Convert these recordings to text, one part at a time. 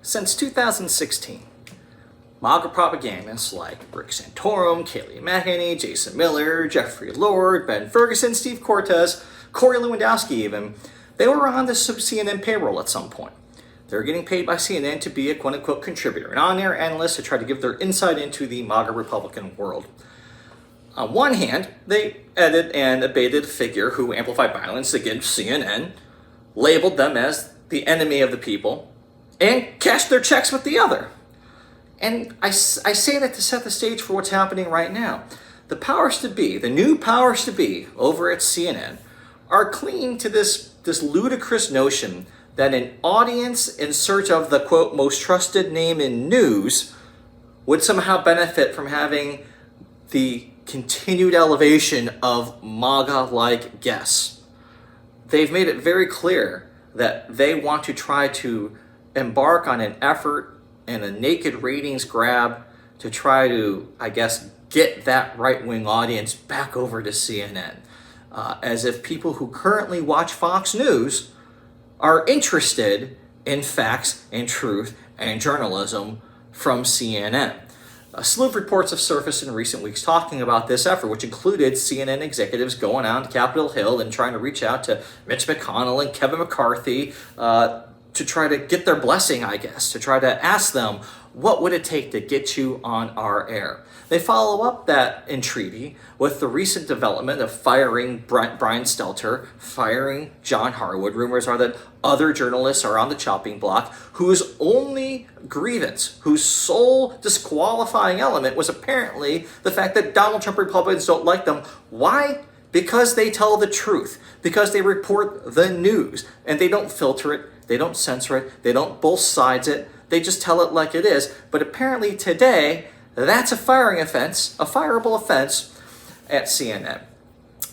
Since 2016, MAGA propagandists like Rick Santorum, Kayleigh McEnany, Jason Miller, Jeffrey Lord, Ben Ferguson, Steve Cortez, Corey Lewandowski even, they were on the CNN payroll at some point. They're getting paid by CNN to be a quote-unquote contributor, an on-air analyst to try to give their insight into the MAGA Republican world. On one hand, they edited and abated a figure who amplified violence against CNN, labeled them as the enemy of the people, and cashed their checks with the other. And I say that to set the stage for what's happening right now. The powers to be, the new powers to be over at CNN, are clinging to this ludicrous notion that an audience in search of the, quote, most trusted name in news would somehow benefit from having the continued elevation of MAGA-like guests. They've made it very clear that they want to try to embark on an effort and a naked ratings grab to try to, I guess, get that right-wing audience back over to CNN. As if people who currently watch Fox News are interested in facts and truth and journalism from CNN. A slew of reports have surfaced in recent weeks talking about this effort, which included CNN executives going on to Capitol Hill and trying to reach out to Mitch McConnell and Kevin McCarthy to try to get their blessing, I guess, to try to ask them, what would it take to get you on our air? They follow up that entreaty with the recent development of firing Brian Stelter, firing John Harwood. Rumors are that other journalists are on the chopping block whose only grievance, whose sole disqualifying element was apparently the fact that Donald Trump Republicans don't like them. Why? Because they tell the truth, because they report the news, and they don't filter it, they don't censor it, they don't both sides it, they just tell it like it is. But apparently today, that's a firing offense, a fireable offense at CNN.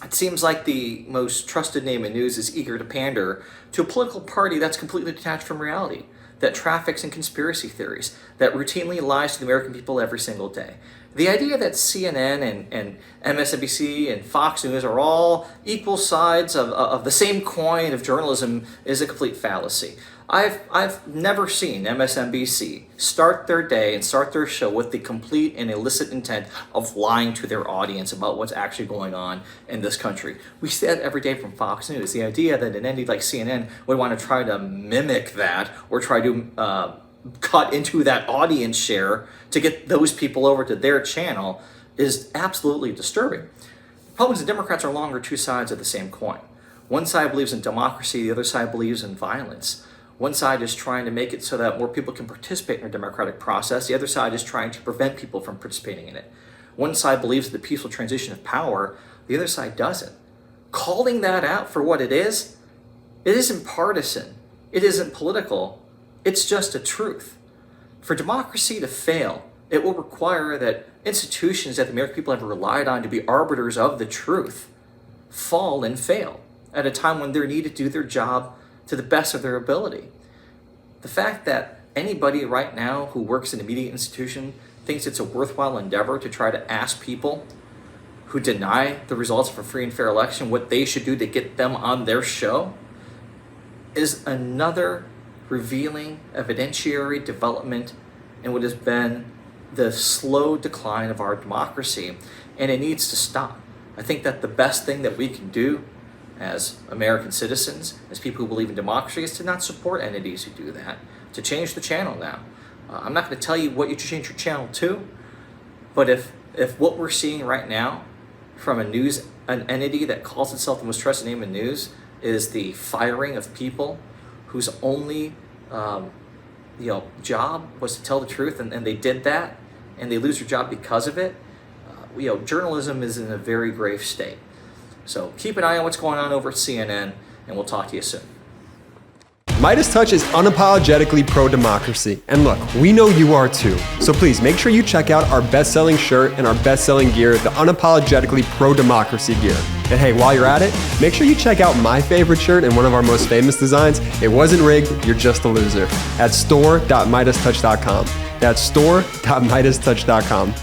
It seems like the most trusted name in news is eager to pander to a political party that's completely detached from reality, that traffics in conspiracy theories, that routinely lies to the American people every single day. The idea that CNN and MSNBC and Fox News are all equal sides of the same coin of journalism is a complete fallacy. I've never seen MSNBC start their day and start their show with the complete and illicit intent of lying to their audience about what's actually going on in this country. We see that every day from Fox News. The idea that an entity like CNN would want to try to mimic that or try to cut into that audience share to get those people over to their channel is absolutely disturbing. Republicans and Democrats are longer two sides of the same coin. One side believes in democracy, the other side believes in violence. One side is trying to make it so that more people can participate in the democratic process. The other side is trying to prevent people from participating in it. One side believes in the peaceful transition of power. The other side doesn't. Calling that out for what it isn't partisan. It isn't political. It's just a truth. For democracy to fail, it will require that institutions that the American people have relied on to be arbiters of the truth fall and fail at a time when they're needed to do their job to the best of their ability. The fact that anybody right now who works in a media institution thinks it's a worthwhile endeavor to try to ask people who deny the results of a free and fair election what they should do to get them on their show is another revealing evidentiary development in what has been the slow decline of our democracy, and it needs to stop. I think that the best thing that we can do as American citizens, as people who believe in democracy, is to not support entities who do that, to change the channel now. I'm not going to tell you what you should change your channel to, but if what we're seeing right now from an entity that calls itself the most trusted name in news is the firing of people whose only job was to tell the truth, and they did that, and they lose their job because of it, journalism is in a very grave state. So keep an eye on what's going on over at CNN, and we'll talk to you soon. MeidasTouch is unapologetically pro-democracy. And look, we know you are too. So please make sure you check out our best-selling shirt and our best-selling gear, the unapologetically pro-democracy gear. And hey, while you're at it, make sure you check out my favorite shirt and one of our most famous designs, It Wasn't Rigged, You're Just a Loser, at store.meidastouch.com. That's store.meidastouch.com.